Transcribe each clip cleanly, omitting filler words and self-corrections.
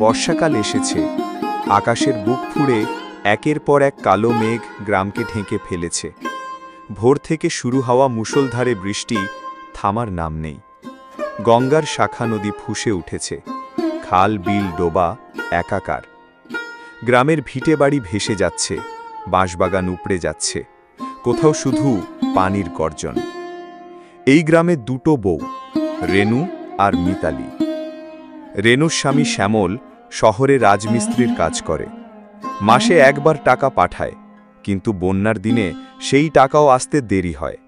বর্ষাকাল এসেছে। আকাশের বুক ফুঁড়ে একের পর এক কালো মেঘ গ্রামকে ঢেকে ফেলেছে। ভোর থেকে শুরু হওয়া মুষলধারে বৃষ্টি থামার নাম নেই। গঙ্গার শাখা নদী ফুঁসে উঠেছে, খাল বিল ডোবা একাকার। গ্রামের ভিটে বাড়ি ভেসে যাচ্ছে, বাঁশবাগান উপড়ে যাচ্ছে, কোথাও শুধু পানির গর্জন। এই গ্রামে দুটো বউ, রেনু আর মিতালি। রেনুর স্বামী শ্যামল শহরে রাজমিস্ত্রির কাজ করে, মাসে একবার টাকা পাঠায়, কিন্তু বন্যার দিনে সেই টাকাও আসতে দেরি হয়।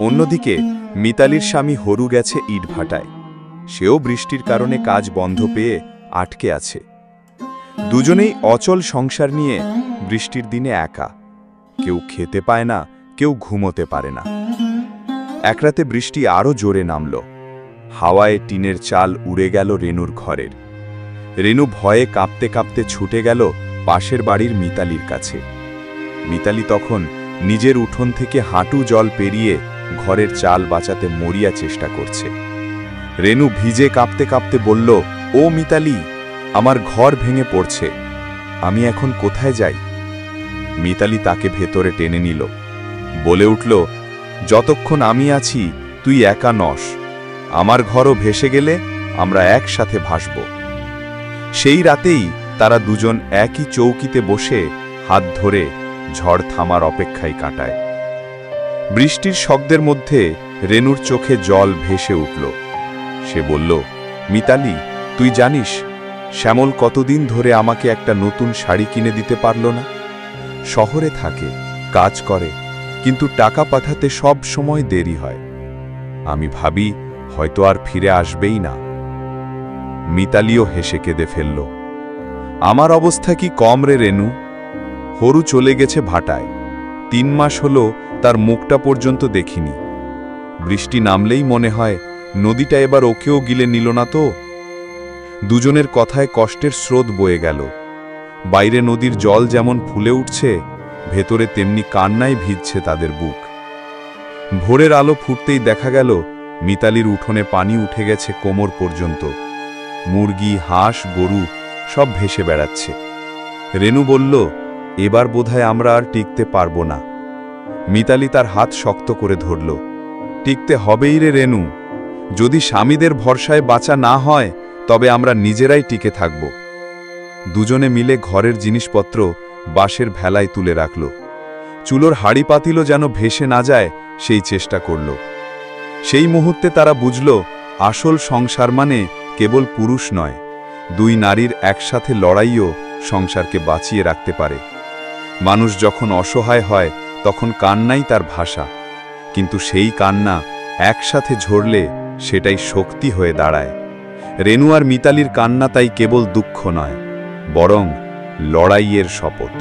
অন্যদিকে মিতালির স্বামী হরু গেছে ইটভাটায়, সেও বৃষ্টির কারণে কাজ বন্ধ পেয়ে আটকে আছে। দুজনেই অচল সংসার নিয়ে বৃষ্টির দিনে একা, কেউ খেতে পায় না, কেউ ঘুমোতে পারে না। এক রাতে বৃষ্টি আরও জোরে নামল, হাওয়ায় টিনের চাল উড়ে গেল রেনুর ঘরের। রেনু ভয়ে কাঁপতে কাঁপতে ছুটে গেল পাশের বাড়ির মিতালির কাছে। মিতালি তখন নিজের উঠোন থেকে হাঁটু জল পেরিয়ে ঘরের চাল বাঁচাতে মরিয়া চেষ্টা করছে। রেনু ভিজে কাঁপতে কাঁপতে বলল, ও মিতালি, আমার ঘর ভেঙে পড়ছে, আমি এখন কোথায় যাই? মিতালি তাকে ভেতরে টেনে নিল, বলে উঠল, যতক্ষণ আমি আছি তুই একা নস, আমার ঘরও ভেসে গেলে আমরা একসাথে ভাসব। সেই রাতেই তারা দুজন একই চৌকিতে বসে হাত ধরে ঝড় থামার অপেক্ষায় কাটায়। বৃষ্টির শব্দের মধ্যে রেনুর চোখে জল ভেসে উঠল। সে বলল, মিতালি, তুই জানিস শ্যামল কতদিন ধরে আমাকে একটা নতুন শাড়ি কিনে দিতে পারল না? শহরে থাকে, কাজ করে, কিন্তু টাকা পাঠাতে সব সময় দেরি হয়। আমি ভাবি হয়তো আর ফিরে আসবেই না। মিতালিও হেসে কেঁদে ফেলল। আমার অবস্থা কি কম রে রেনু? হরু চলে গেছে ভাটায়, 3 মাস হলো তার মুখটা পর্যন্ত দেখিনি। বৃষ্টি নামলেই মনে হয় নদীটা এবার ওকেও গিলে নিল না তো। দুজনের কথায় কষ্টের স্রোত বয়ে গেল। বাইরে নদীর জল যেমন ফুলে উঠছে, ভেতরে তেমনি কান্নায় ভিজছে তাদের বুক। ভোরের আলো ফুটতেই দেখা গেল মিতালির উঠোনে পানি উঠে গেছে কোমর পর্যন্ত। মুরগি, হাঁস, গরু সব ভেসে বেড়াচ্ছে। রেনু বলল, এবার বোধহয় আমরা আর টিকতে পারবো না। মিতালি তার হাত শক্ত করে ধরল। টিকতে হবেই রে রেনু, যদি স্বামীদের ভরসায় বাঁচা না হয় তবে আমরা নিজেরাই টিকে থাকব। দুজনে মিলে ঘরের জিনিসপত্র বাঁশের ভেলায় তুলে রাখল। চুলোর হাড়ি পাতিলও যেন ভেসে না যায় সেই চেষ্টা করল। সেই মুহূর্তে তারা বুঝল, আসল সংসার মানে কেবল পুরুষ নয়, 2 নারীর একসাথে লড়াইও সংসারকে বাঁচিয়ে রাখতে পারে। মানুষ যখন অসহায় হয় তখন কান্নাই তার ভাষা, কিন্তু সেই কান্না একসাথে ঝরলে সেটাই শক্তি হয়ে দাঁড়ায়। রেনু আর মিতালির কান্না তাই কেবল দুঃখ নয়, বরং লড়াইয়ের শপথ।